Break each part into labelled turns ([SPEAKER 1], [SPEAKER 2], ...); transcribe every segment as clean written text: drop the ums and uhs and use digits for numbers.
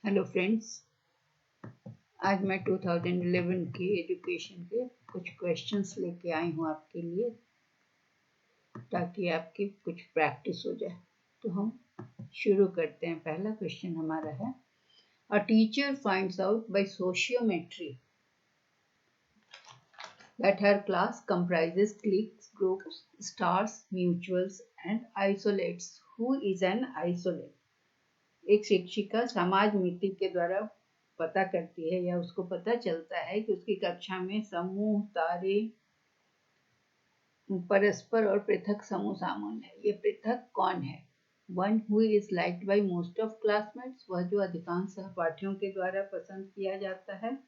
[SPEAKER 1] Hello friends, आज मैं 2011 के एजुकेशन के कुछ क्वेश्चंस लेके आई हूँ आपके लिए, ताकि आपकी कुछ प्रैक्टिस हो जाए। तो हम शुरू करते हैं। पहला क्वेश्चन हमारा है, a teacher finds out by sociometry that her class comprises cliques, groups, stars, mutuals and isolates. Who is an isolate? एक शिक्षिका समाज मिति के द्वारा पता करती है या उसको पता चलता है कि उसकी कक्षा में समूह, तारे, परस्पर और पृथक समूह शामिल है। ये पृथक कौन है? One who is liked by most of classmates, वह जो अधिकांश सहपाठियों के द्वारा पसंद किया जाता है,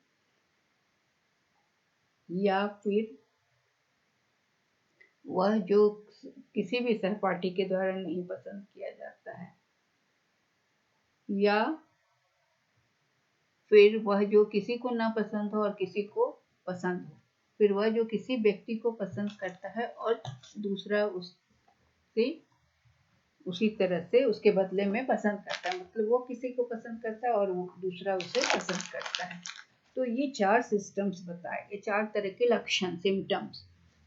[SPEAKER 1] या फिर वह जो किसी भी सहपाठी के द्वारा नहीं पसंद किया जाता है, या फिर वह जो किसी को ना पसंद हो और किसी को पसंद हो, फिर वह जो किसी व्यक्ति को पसंद करता है और दूसरा उससे उसी तरह से उसके बदले में पसंद करता है। मतलब वो किसी को पसंद करता है और वो दूसरा उसे पसंद करता है। तो ये 4 सिस्टम्स बताए, ये 4 तरह के लक्षण, सिम्टम्स।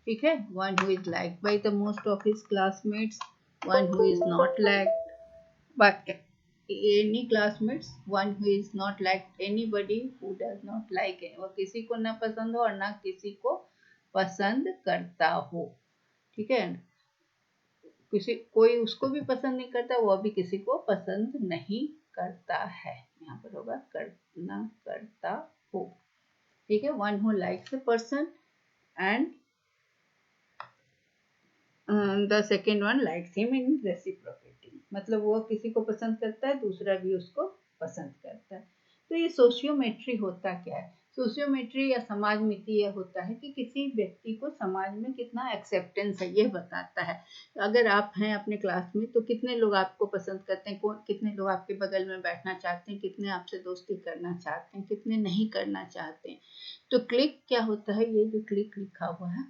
[SPEAKER 1] ठीक है, one who is liked by the most of his classmates, one who is not liked bye any classmates, one who is not like anybody, who does not like it, वो किसी को ना पसंद हो और ना किसी को पसंद करता हो। ठीक है, किसी कोई उसको भी पसंद नहीं करता, वो भी किसी को पसंद नहीं करता है। यहाँ पर होगा करना करता हो। ठीक है, one who likes a person and the second one likes him in reciprocating, मतलब वो किसी को पसंद करता है, दूसरा भी उसको पसंद करता है। तो ये सोशियोमेट्री होता क्या है? सोशियोमेट्री या समाज मिति यह होता है कि किसी व्यक्ति को समाज में कितना एक्सेप्टेंस है, यह बताता है। अगर आप हैं अपने क्लास में तो कितने लोग आपको पसंद करते हैं, कितने लोग आपके बगल में बैठना चाहते हैं, कितने आपसे दोस्ती करना चाहते हैं, कितने नहीं करना चाहते हैं। तो क्लिक क्या होता है? ये जो क्लिक लिखा हुआ है,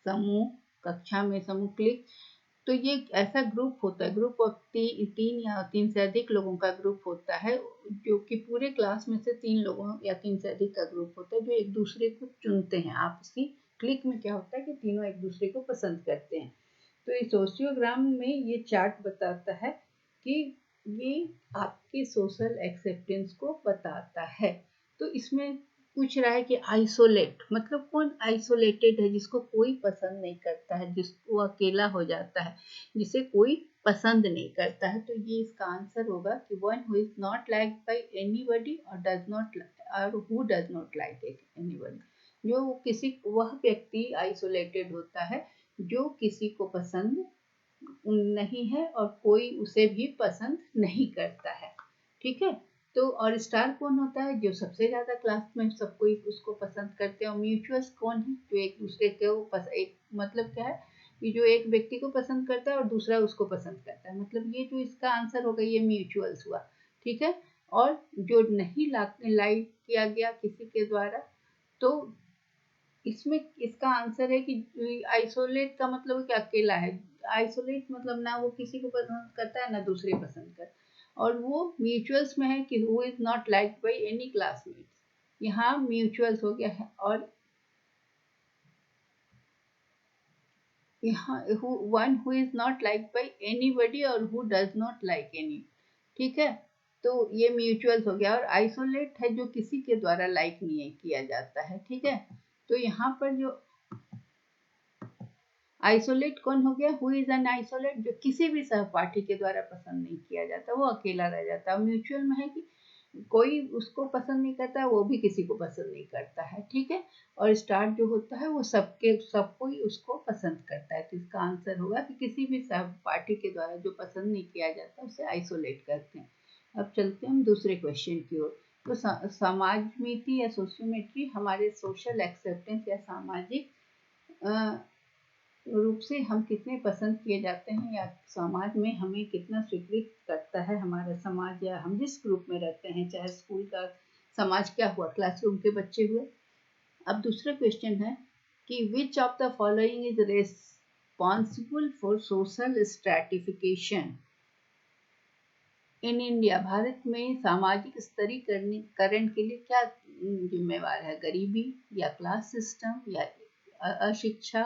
[SPEAKER 1] समूह, कक्षा में समूह, क्लिक, तो ये ऐसा ग्रुप होता है, ग्रुप ऑफ तीन या तीन से अधिक लोगों का ग्रुप होता है, जो कि पूरे क्लास में से 3 लोगों या 3 से अधिक का ग्रुप होता है, जो एक दूसरे को चुनते हैं आपसी। क्लिक में क्या होता है कि तीनों एक दूसरे को पसंद करते हैं। तो ये सोशियोग्राम में ये चार्ट बताता है कि ये आपके सोशल एक्सेप्टेंस को बताता है। तो इसमें पूछ रहा है कि आइसोलेट मतलब कौन आइसोलेटेड है, जिसको कोई पसंद नहीं करता है, जिसको अकेला हो जाता है, जिसे कोई पसंद नहीं करता है। तो ये इसका आंसर होगा कि one who is not like by anybody or does not or who does not like anybody. जो किसी वह व्यक्ति आइसोलेटेड होता है जो किसी को पसंद नहीं है और कोई उसे भी पसंद नहीं करता है। ठीक है, तो और स्टार कौन होता है? जो सबसे ज्यादा क्लास में सब कोई उसको पसंद करते हैं। और म्यूचुअल्स कौन है? जो एक दूसरे को एक मतलब क्या है कि जो एक व्यक्ति को पसंद करता है और दूसरा उसको पसंद करता है। मतलब ये जो इसका आंसर होगा ये म्यूचुअल्स हुआ। ठीक है, और जो नहीं लाइक किया गया किसी के द्वारा, तो इसमें इसका आंसर है कि आइसोलेट का मतलब कि अकेला है। आइसोलेट मतलब ना वो किसी को पसंद करता है ना दूसरे पसंद कर। और वो म्यूचुअल्स में है कि who is not liked by any classmates, यहाँ म्यूचुअल्स हो गया है। और यहाँ one who is not liked by anybody और who does not like any. ठीक है, तो ये म्यूचुअल्स हो गया। और आइसोलेट है जो किसी के द्वारा लाइक नहीं किया जाता है। ठीक है, तो यहाँ पर जो आइसोलेट कौन हो गया? हु इज एन आइसोलेट, जो किसी भी सहपाठी के द्वारा पसंद नहीं किया जाता, वो अकेला रह जाता है। म्यूचुअल में है कि कोई उसको पसंद नहीं करता, वो भी किसी को पसंद नहीं करता है। ठीक है, और स्टार जो होता है वो सब कोई उसको पसंद करता है। तो इसका आंसर होगा कि किसी भी सहपाठी के द्वारा जो पसंद नहीं किया जाता उसे आइसोलेट करते हैं। अब चलते हैं हम दूसरे क्वेश्चन की ओर। तो समाज मिति या सोशियोमेट्री हमारे सोशल एक्सेप्टेंस या सामाजिक रूप से हम कितने पसंद किए जाते हैं या समाज में हमें कितना स्वीकृत करता है हमारा समाज, या हम जिस ग्रुप में रहते हैं, चाहे स्कूल का समाज क्या हुआ, क्लासरूम के बच्चे हुए। अब दूसरा क्वेश्चन है कि विच of the following is responsible for social stratification in India, Bharat में सामाजिक स्तरीकरण के लिए क्या जिम्मेवार है? गरीबी या क्लास सिस्टम या अशिक्षा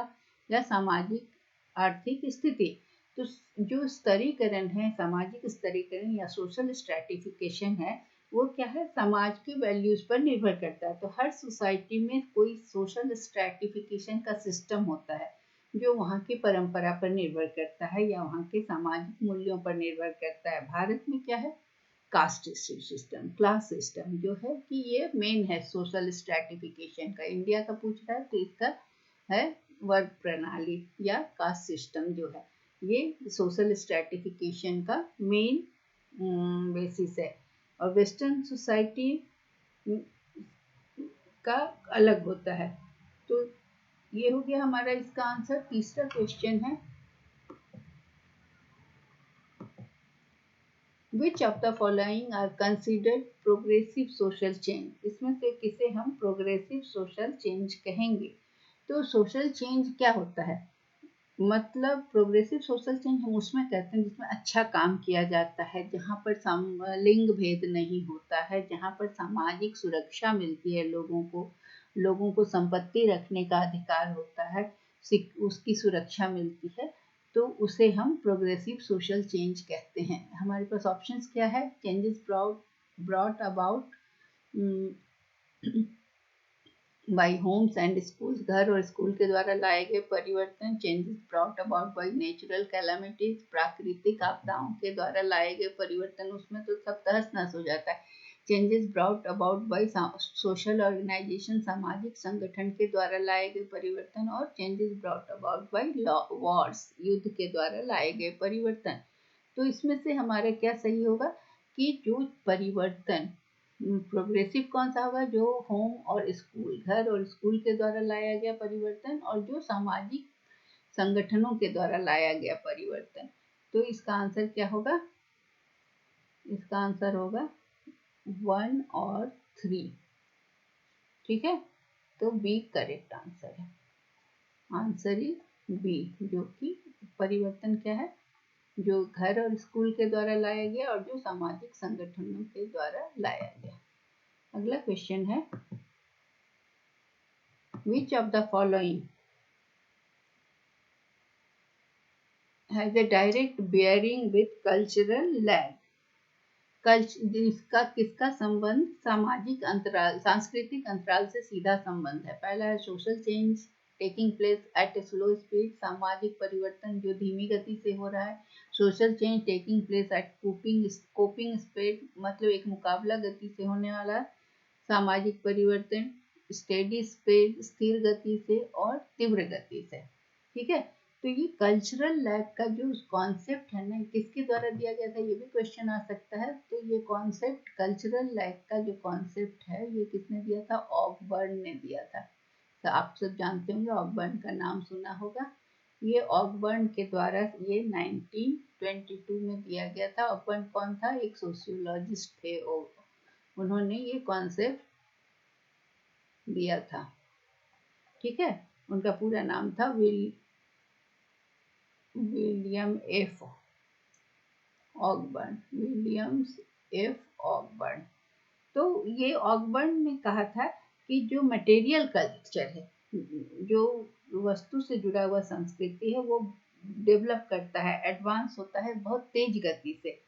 [SPEAKER 1] या सामाजिक आर्थिक स्थिति? तो जो स्तरीकरण है, सामाजिक स्तरीकरण या सोशल स्ट्रैटिफिकेशन है, वो क्या है? समाज की वैल्यूज पर निर्भर करता है। तो हर सोसाइटी में कोई सोशल स्ट्रैटिफिकेशन का सिस्टम होता है जो वहाँ की परंपरा पर निर्भर करता है या वहाँ के सामाजिक मूल्यों पर निर्भर करता है। भारत में क्या है? कास्ट सिस्टम, क्लास सिस्टम जो है कि ये मेन है सोशल स्ट्रैटिफिकेशन का। इंडिया का पूछ रहा है तो इसका है वर्ग प्रणाली या कास्ट सिस्टम जो है, ये सोशल स्ट्रैटिफिकेशन का मेन बेसिस है। और वेस्टर्न सोसाइटी का अलग होता है। तो ये हो गया हमारा इसका आंसर। तीसरा क्वेश्चन है, which of the following are considered progressive social change? इसमें से किसे हम प्रोग्रेसिव सोशल चेंज कहेंगे? तो सोशल चेंज क्या होता है? मतलब प्रोग्रेसिव सोशल चेंज हम उसमें कहते हैं जिसमें अच्छा काम किया जाता है, जहाँ पर लिंग भेद नहीं होता है, जहाँ पर सामाजिक सुरक्षा मिलती है, लोगों को संपत्ति रखने का अधिकार होता है, उसकी सुरक्षा मिलती है, तो उसे हम प्रोग्रेसिव सोशल चेंज कहते हैं। हमारे पास ऑप्शंस क्या है? Changes brought about by homes and schools, घर और स्कूल के द्वारा लाए गए परिवर्तन। Changes brought about by natural calamities, प्राकृतिक आपदाओं के द्वारा लाए गए परिवर्तन, उसमें तो सब तहस नहस हो जाता है। Changes brought about by social organisation, सामाजिक संगठन के द्वारा लाए गए परिवर्तन। और changes brought about by wars, युद्ध के द्वारा लाए गए परिवर्तन। तो इसमें से हमारा क्या सही होगा कि जो परिवर्तन प्रोग्रेसिव कौन सा होगा? जो होम और स्कूल, घर और स्कूल के द्वारा लाया गया परिवर्तन, और जो सामाजिक संगठनों के द्वारा लाया गया परिवर्तन। तो इसका आंसर क्या होगा? इसका आंसर होगा 1 और 3। ठीक है, तो बी करेक्ट आंसर है। आंसर इज बी, जो कि परिवर्तन क्या है? जो घर और स्कूल के द्वारा लाया गया और जो सामाजिक संगठनों के द्वारा लाया गया। अगला क्वेश्चन है, which of the following has a direct bearing with cultural lag? किसका संबंध सामाजिक अंतराल, सांस्कृतिक अंतराल से सीधा संबंध है? पहला है social change taking place at a slow speed, सामाजिक परिवर्तन जो धीमी गति से हो रहा है। Social change taking place at coping speed, मतलब एक मुकाबला गति से होने वाला सामाजिक परिवर्तन। स्टेडी स्पीड, स्थिर गति से, और तीव्र गति से। ठीक है, तो ये कल्चरल लैग का जो कॉन्सेप्ट है ना, किसके द्वारा दिया गया था? ये भी क्वेश्चन आ सकता है। तो ये कॉन्सेप्ट, कल्चरल लैग का जो कॉन्सेप्ट है, ये किसने दिया था? ऑकबर्न ने दिया था। तो आप सब जानते होंगे, ऑकबर्न का नाम सुना होगा। ये ऑकबर्न के द्वारा ये 1922 में दिया गया था। ऑकबर्न कौन था? एक सोशियोलॉजिस्ट थे। उन्होंने ये कॉन्सेप्ट दिया था। ठीक है, उनका पूरा नाम था विलियम एफ ऑकबर्न, विलियम्स एफ ऑकबर्न। तो ये ऑकबर्न ने कहा था कि जो मटेरियल कल्चर है, जो वस्तु से जुड़ा हुआ संस्कृति है, वो डेवलप करता है, एडवांस होता है बहुत तेज गति से,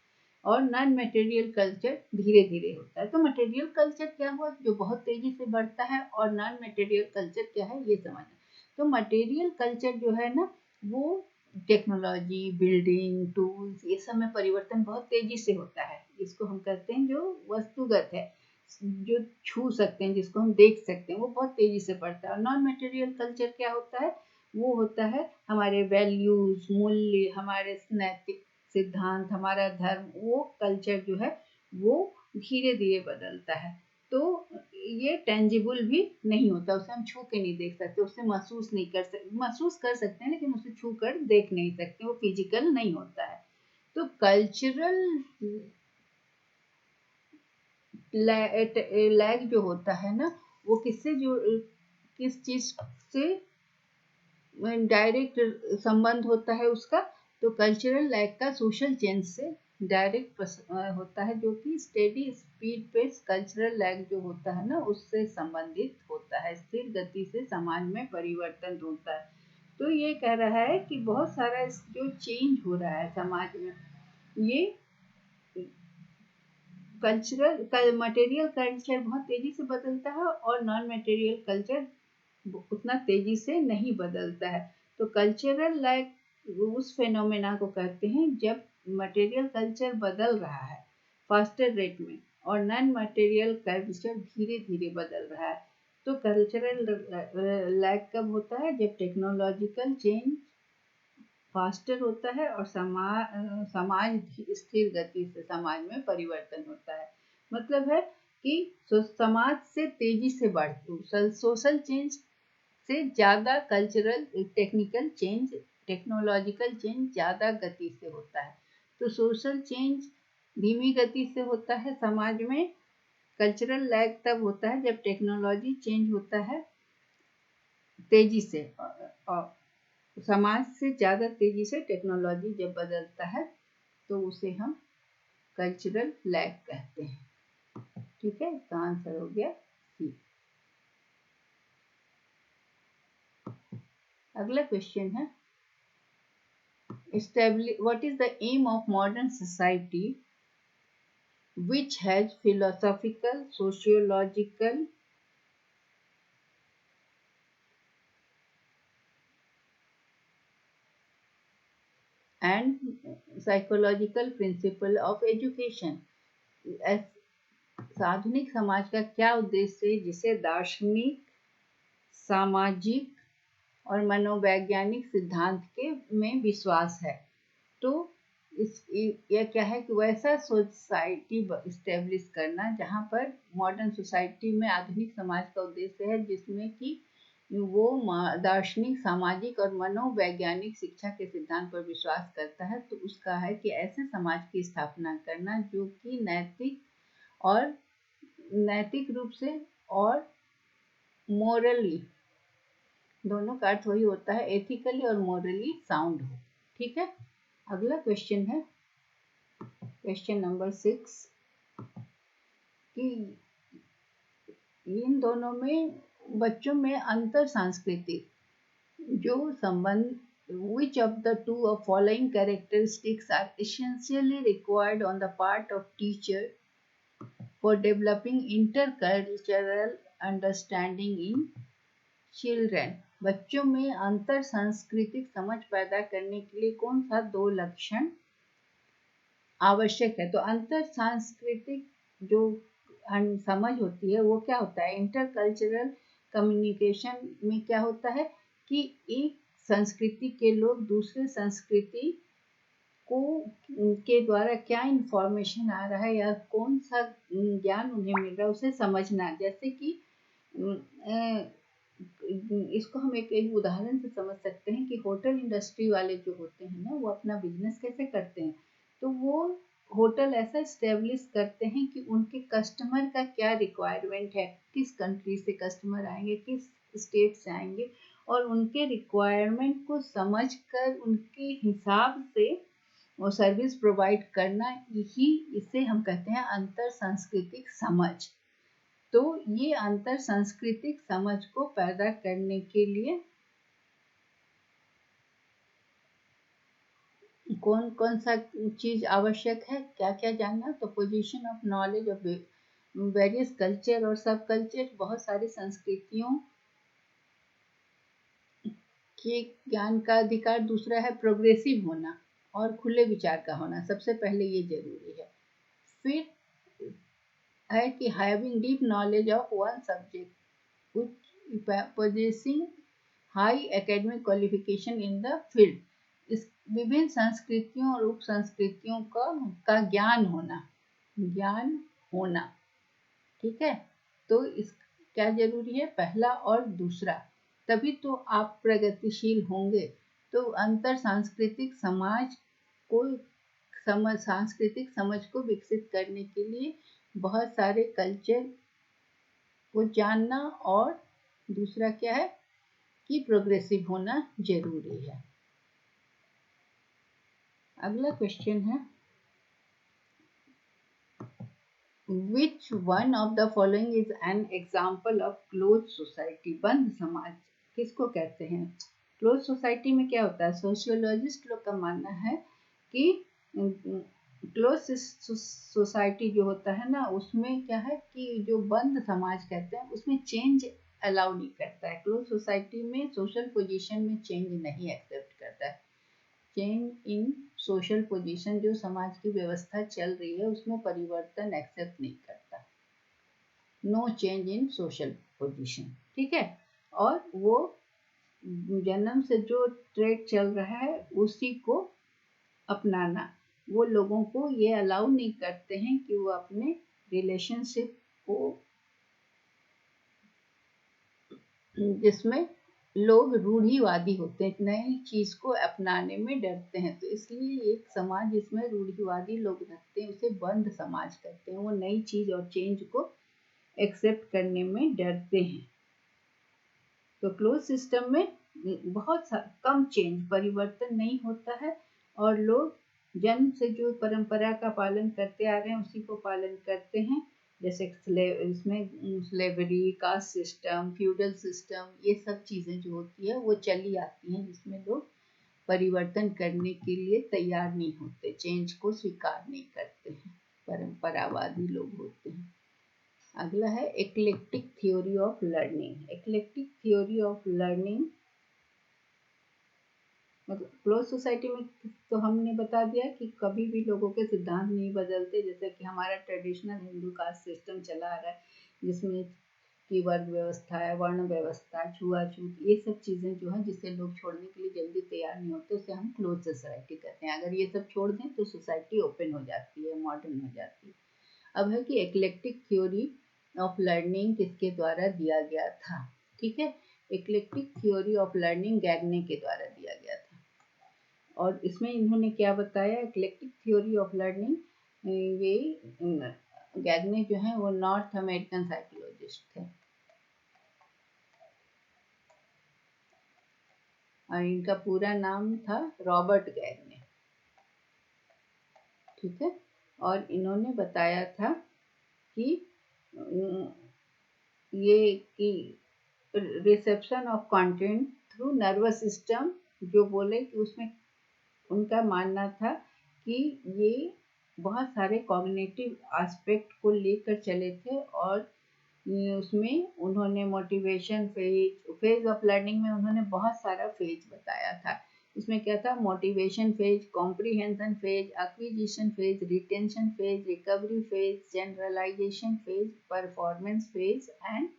[SPEAKER 1] और नॉन मटेरियल कल्चर धीरे धीरे होता है। तो मटेरियल कल्चर क्या हुआ? जो बहुत तेजी से बढ़ता है, और नॉन मटेरियल कल्चर क्या है ये समझना। तो मटेरियल कल्चर जो है ना, वो टेक्नोलॉजी, बिल्डिंग, टूल्स, ये सब में परिवर्तन बहुत तेजी से होता है। इसको हम कहते हैं जो वस्तुगत है, जो छू सकते हैं, जिसको हम देख सकते हैं, वो बहुत तेजी से बढ़ता है। और नॉन मटेरियल कल्चर क्या होता है? वो होता है हमारे वैल्यूज, मूल्य, हमारे नैतिक सिद्धांत, हमारा धर्म, वो कल्चर जो है वो धीरे धीरे बदलता है। तो ये टेंजिबल भी नहीं होता, उसे हम छू के नहीं देख सकते, उसे महसूस नहीं कर सकते, महसूस कर सकते हैं लेकिन उसे छू कर देख नहीं सकते, वो फिजिकल नहीं होता है। तो कल्चरल लैग जो होता है ना, वो किस चीज से डायरेक्ट संबंध होता है उसका? तो कल्चरल लैग का सोशल चेंज से डायरेक्ट होता है, जो कि स्टेडी स्पीड पे कल्चरल लैग जो होता है ना उससे संबंधित होता है, स्थिर गति से समाज में परिवर्तन होता है। तो ये कह रहा है कि बहुत सारा जो चेंज हो रहा है समाज में, ये कल्चरल मटेरियल कल्चर बहुत तेजी से बदलता है और नॉन मटेरियल कल्चर उतना तेजी से नहीं बदलता है। तो कल्चरल लैग उस फेनोमेना को कहते हैं जब मटेरियल कल्चर बदल रहा है फास्टर रेट में और नॉन मटेरियल कल्चर धीरे धीरे बदल रहा है। तो कल्चरल लैग कब होता है? जब टेक्नोलॉजिकल चेंज फास्टर होता है और समाज स्थिर गति से समाज में परिवर्तन होता है। मतलब है कि समाज से तेजी से सोशल चेंज से ज़्यादा cultural technical change technological change ज़्यादा गति से होता है। तो सोशल चेंज धीमी गति से होता है समाज में। कल्चरल लैग तब होता है जब टेक्नोलॉजी चेंज होता है तेजी से और समाज से ज़्यादा तेजी से टेक्नोलॉजी जब बदलता है तो उसे हम कल्चरल लैग कहते हैं। ठीक है, इसका आंसर हो गया सी। अगला क्वेश्चन है, what is the aim of modern society which has philosophical, sociological and psychological principle of education? आधुनिक समाज का क्या उद्देश्य है जिसे दार्शनिक, सामाजिक और मनोवैज्ञानिक सिद्धांत के में विश्वास है? तो यह क्या है कि वैसा सोसाइटी इस्टेब्लिश करना जहाँ पर मॉडर्न सोसाइटी में आधुनिक समाज का उद्देश्य है जिसमें कि वो दार्शनिक, सामाजिक और मनोवैज्ञानिक शिक्षा के सिद्धांत पर विश्वास करता है। तो उसका है कि ऐसे समाज की स्थापना करना जो कि नैतिक रूप से और मोरली, दोनों का अर्थ वही होता है, एथिकली और मोरली साउंड हो। ठीक है, अगला क्वेश्चन है क्वेश्चन नंबर 6 कि इन दोनों में बच्चों में अंतर सांस्कृतिक जो संबंध, which of the two of following characteristics are essentially required on the part of teacher for developing intercultural understanding in children? बच्चों में अंतर सांस्कृतिक समझ पैदा करने के लिए कौन सा 2 लक्षण आवश्यक है? तो अंतर सांस्कृतिक जो समझ होती है वो क्या होता है? इंटरकल्चरल कम्युनिकेशन में क्या होता है कि एक संस्कृति के लोग दूसरे संस्कृति को के द्वारा क्या इंफॉर्मेशन आ रहा है या कौन सा ज्ञान उन्हें मिल रहा है उसे समझना। जैसे कि इसको हम एक उदाहरण से समझ सकते हैं कि होटल इंडस्ट्री वाले जो होते हैं ना वो अपना बिजनेस कैसे करते हैं? तो वो होटल ऐसा इस्टेब्लिश करते हैं कि उनके कस्टमर का क्या रिक्वायरमेंट है, किस कंट्री से कस्टमर आएंगे, किस स्टेट से आएंगे, और उनके रिक्वायरमेंट को समझकर उनके हिसाब से वो सर्विस प्रोवाइड करना, यही इसे हम कहते हैं अंतर सांस्कृतिक समझ। तो ये अंतर सांस्कृतिक समझ को पैदा करने के लिए कौन कौन सा चीज आवश्यक है, क्या क्या जानना? तो position of knowledge of various culture और सब कल्चर, बहुत सारी संस्कृतियों के ज्ञान का अधिकार। दूसरा है प्रोग्रेसिव होना और खुले विचार का होना, सबसे पहले ये जरूरी है। फिर है कि having deep knowledge of one subject possessing high academic qualification in the field. इस विभिन्न संस्कृतियों और उप संस्कृतियों का ज्ञान होना। ठीक है, तो इस क्या जरूरी है? पहला और दूसरा, तभी तो आप प्रगतिशील होंगे। तो अंतर सांस्कृतिक सांस्कृतिक समझ को विकसित करने के लिए बहुत सारे कल्चर को जानना, और दूसरा क्या है कि प्रोग्रेसिव होना जरूरी है। अगला क्वेश्चन है which one of the following is an example of close society? बंद समाज किसको कहते हैं? क्लोज सोसाइटी में क्या होता है? सोशियोलॉजिस्ट लोग का मानना है कि क्लोज सोसाइटी जो होता है ना, उसमें क्या है कि जो बंद समाज कहते हैं उसमें चेंज अलाउ नहीं करता है। क्लोज सोसाइटी में सोशल पोजीशन में चेंज नहीं एक्सेप्ट करता है। चेंज इन सोशल पोजीशन, जो समाज की व्यवस्था चल रही है उसमें परिवर्तन एक्सेप्ट नहीं करता। No change in social position, ठीक है। और वो जन्म से जो ट्रेड चल रहा है उसी को अपनाना, वो लोगों को ये अलाउ नहीं करते हैं कि वो अपने रिलेशनशिप को, जिसमें लोग रूढ़िवादी होते हैं, नई चीज को अपनाने में डरते हैं। तो इसलिए एक समाज जिसमें रूढ़िवादी लोग रहते हैं उसे बंद समाज कहते हैं। वो नई चीज और चेंज को एक्सेप्ट करने में डरते हैं। तो क्लोज सिस्टम में बहुत कम चेंज, परिवर्तन नहीं होता है और लोग जन्म से जो परंपरा का पालन करते आ रहे हैं उसी को पालन करते हैं। जैसे इसमें slavery, caste system, feudal system, ये सब चीज़ें जो होती है वो चली आती हैं, जिसमें लोग परिवर्तन करने के लिए तैयार नहीं होते, चेंज को स्वीकार नहीं करते हैं, परंपरावादी लोग होते हैं। अगला है eclectic theory of learning. Eclectic theory of learning मतलब क्लोज सोसाइटी में तो हमने बता दिया कि कभी भी लोगों के सिद्धांत नहीं बदलते। जैसे कि हमारा ट्रेडिशनल हिंदू कास्ट सिस्टम चला आ रहा है, जिसमें की वर्ग व्यवस्था है, वर्ण व्यवस्था, छुआछूत, ये सब चीज़ें जो है जिसे लोग छोड़ने के लिए जल्दी तैयार नहीं होते, उसे हम क्लोज सोसाइटी कहते हैं। अगर ये सब छोड़ दें तो सोसाइटी ओपन हो जाती है, मॉडर्न हो जाती है। अब है कि एक्लेक्टिक थ्योरी ऑफ लर्निंग किसके द्वारा दिया गया था? ठीक है, एक्लेक्टिक थ्योरी ऑफ लर्निंग गैगने के द्वारा दिया गया था। और इसमें इन्होंने क्या बताया? एक्लेक्टिक थ्योरी ऑफ लर्निंग, ये गैगने जो है वो नॉर्थ अमेरिकन साइकोलॉजिस्ट थे और इनका पूरा नाम था रॉबर्ट गैगने, ठीक है। और इन्होंने बताया था कि ये कि reception of content through nervous system, जो बोले कि उसमें उनका मानना था कि ये बहुत सारे कॉग्निटिव एस्पेक्ट को लेकर चले थे। और उसमें उन्होंने मोटिवेशन फेज ऑफ लर्निंग में उन्होंने बहुत सारा फेज बताया था। इसमें क्या था? Motivation phase, comprehension phase, acquisition phase, retention phase, recovery phase, generalisation phase, performance phase and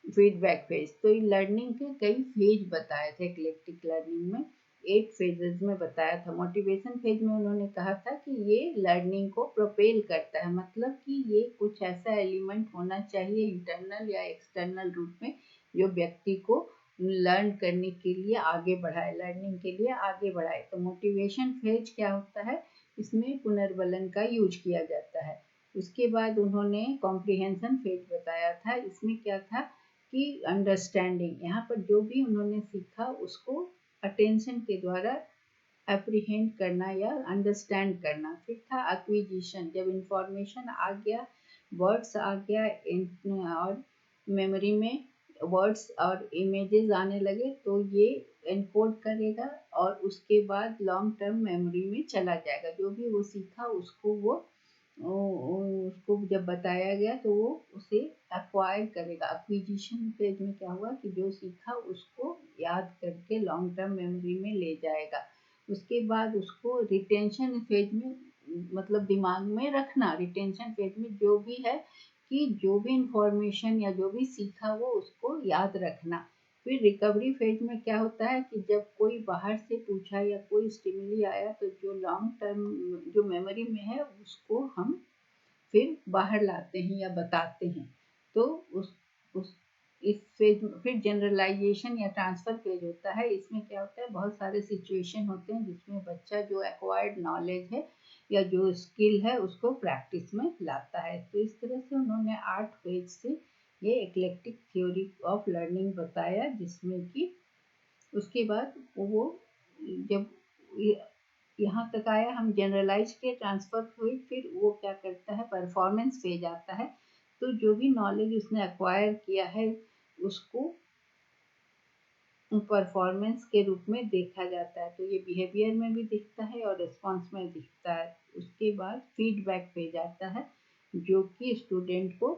[SPEAKER 1] feedback phase. तो ये लर्निंग के कई फेज बताए थे इक्लेक्टिक लर्निंग में, 8 फेजेस में बताया था। मोटिवेशन फेज में उन्होंने कहा था कि ये लर्निंग को प्रोपेल करता है, मतलब कि ये कुछ ऐसा एलिमेंट होना चाहिए इंटरनल या एक्सटर्नल रूप में जो व्यक्ति को लर्न करने के लिए आगे बढ़ाए, लर्निंग के लिए आगे बढ़ाए। तो मोटिवेशन फेज क्या होता है? इसमें पुनर्बलन का यूज किया जाता है। उसके बाद उन्होंने कॉम्प्रिहेंशन फेज बताया था। इसमें क्या था कि अंडरस्टैंडिंग, यहाँ पर जो भी उन्होंने सीखा उसको अटेंशन के द्वारा अप्रीहेंड करना या अंडरस्टैंड करना। फिर था एक्विजिशन, जब इंफॉर्मेशन आ गया, वर्ड्स आ गया और मेमोरी में वर्ड्स और इमेजेस आने लगे तो ये एनकोड करेगा और उसके बाद लॉन्ग टर्म मेमोरी में चला जाएगा। जो भी वो सीखा उसको जब बताया गया तो वो उसे एक्वायर करेगा। एक्विजिशन फेज में क्या हुआ कि जो सीखा उसको याद करके लॉन्ग टर्म मेमोरी में ले जाएगा। उसके बाद उसको रिटेंशन फेज में, मतलब दिमाग में रखना। रिटेंशन फेज में जो भी है कि जो भी इंफॉर्मेशन या जो भी सीखा वो उसको याद रखना। फिर रिकवरी फेज में क्या होता है कि जब कोई बाहर से पूछा या कोई स्टिमुली आया तो जो लॉन्ग टर्म जो मेमोरी में है उसको हम फिर बाहर लाते हैं या बताते हैं। तो उस इस फेज में फिर जनरलाइजेशन या ट्रांसफर फेज होता है। इसमें क्या होता है? बहुत सारे सिचुएशन होते हैं जिसमें बच्चा जो एक्वायर्ड नॉलेज है या जो स्किल है उसको प्रैक्टिस में लाता है। तो इस तरह से उन्होंने 8 फेज से ये एक्लेक्टिक थ्योरी ऑफ लर्निंग बताया, जिसमें कि उसके बाद वो जब यहाँ तक आया, हम जनरलाइज के ट्रांसफर हुई, फिर वो क्या करता है, परफॉर्मेंस फेज आता है। तो जो भी नॉलेज उसने एक्वायर किया है उसको परफॉर्मेंस के रूप में देखा जाता है। तो ये बिहेवियर में भी दिखता है और रिस्पॉन्स में दिखता है। उसके बाद फीडबैक पेज आता है, जो कि स्टूडेंट को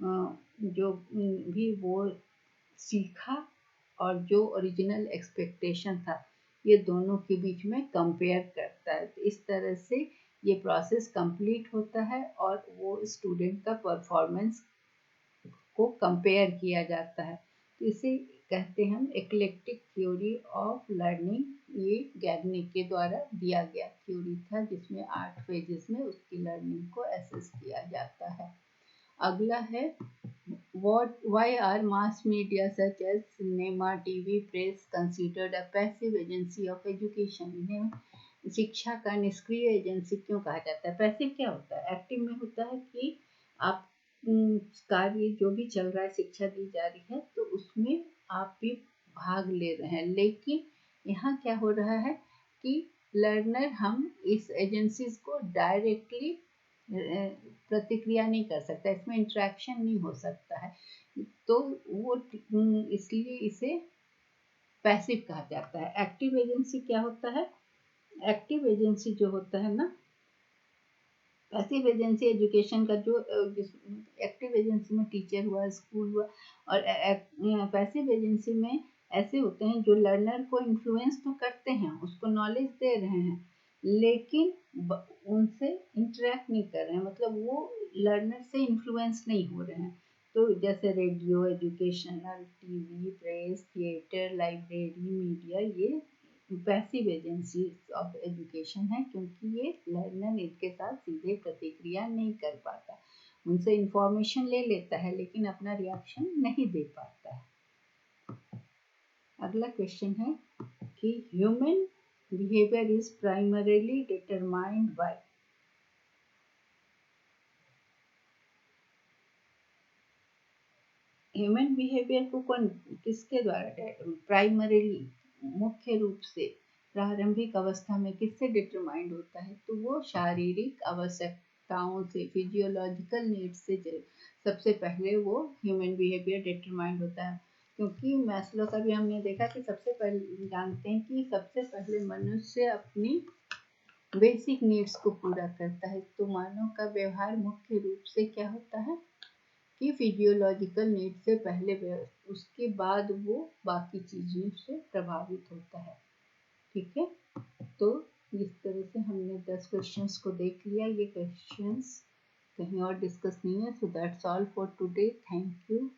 [SPEAKER 1] जो भी वो सीखा और जो ओरिजिनल एक्सपेक्टेशन था, ये दोनों के बीच में कंपेयर करता है। तो इस तरह से ये प्रोसेस कंप्लीट होता है और वो स्टूडेंट का परफॉर्मेंस को कंपेयर किया जाता है। तो इसे कहते हैं हम एक्लेक्टिक थ्योरी ऑफ लर्निंग। ये गैगनिक के द्वारा दिया गया थ्योरी था, जिसमें 8 फेजेस में उसकी लर्निंग को एसेस किया जाता है। अगला है why are mass media such as cinema, TV, press considered a passive agency of education? इन्हें शिक्षा का निष्क्रिय एजेंसी क्यों कहा जाता है? पैसिव क्या होता है? एक्टिव में होता है कि आप कार्य जो भी चल रहा है, शिक्षा दी जा रही है तो उसमें आप भी भाग ले रहे हैं। लेकिन यहाँ क्या हो रहा है कि लर्नर, हम इस एजेंसीज को डायरेक्टली प्रतिक्रिया नहीं कर सकता, इसमें इंटरेक्शन नहीं हो सकता है। तो वो इसलिए इसे पैसिव कहा जाता है। एक्टिव एजेंसी क्या होता है? एक्टिव एजेंसी जो होता है ना, पैसिव एजेंसी एजुकेशन का जो एक्टिव एजेंसी में टीचर हुआ, स्कूल हुआ, और पैसिव एजेंसी में ऐसे होते हैं जो लर्नर को इन्फ्लुएंस तो करते हैं, उसको नॉलेज दे रहे हैं, लेकिन उनसे इंटरेक्ट नहीं कर रहे हैं, मतलब वो लर्नर से इन्फ्लुएंस नहीं हो रहे हैं। तो जैसे radio, educational, TV, press, theatre, library, media, ये पैसिव एजेंसी ऑफ एजुकेशन है, क्योंकि ये लर्नर इनके साथ सीधे प्रतिक्रिया नहीं कर पाता, उनसे इंफॉर्मेशन ले लेता है लेकिन अपना रिएक्शन नहीं दे पाता है। अगला क्वेश्चन है कि human behaviour is primarily determined by. Human behaviour को कौन, किसके द्वारा, प्राइमरीली, मुख्य रूप से प्रारंभिक अवस्था में किससे डिटरमाइंड होता है? तो वो शारीरिक आवश्यकताओं से, फिजियोलॉजिकल नीड्स से सबसे पहले वो ह्यूमन बिहेवियर डिटरमाइंड होता है। क्योंकि मैस्लो का भी हमने देखा कि सबसे पहले जानते हैं कि सबसे पहले मनुष्य अपनी बेसिक नीड्स को पूरा करता है। तो मानव का व्यवहार मुख्य रूप से क्या होता है कि फिजियोलॉजिकल नीड से पहले, उसके बाद वो बाकी चीज़ों से प्रभावित होता है। ठीक है, तो इस तरह से हमने 10 क्वेश्चंस को देख लिया। ये क्वेश्चंस कहीं और डिस्कस नहीं है। So that's all for today. Thank you.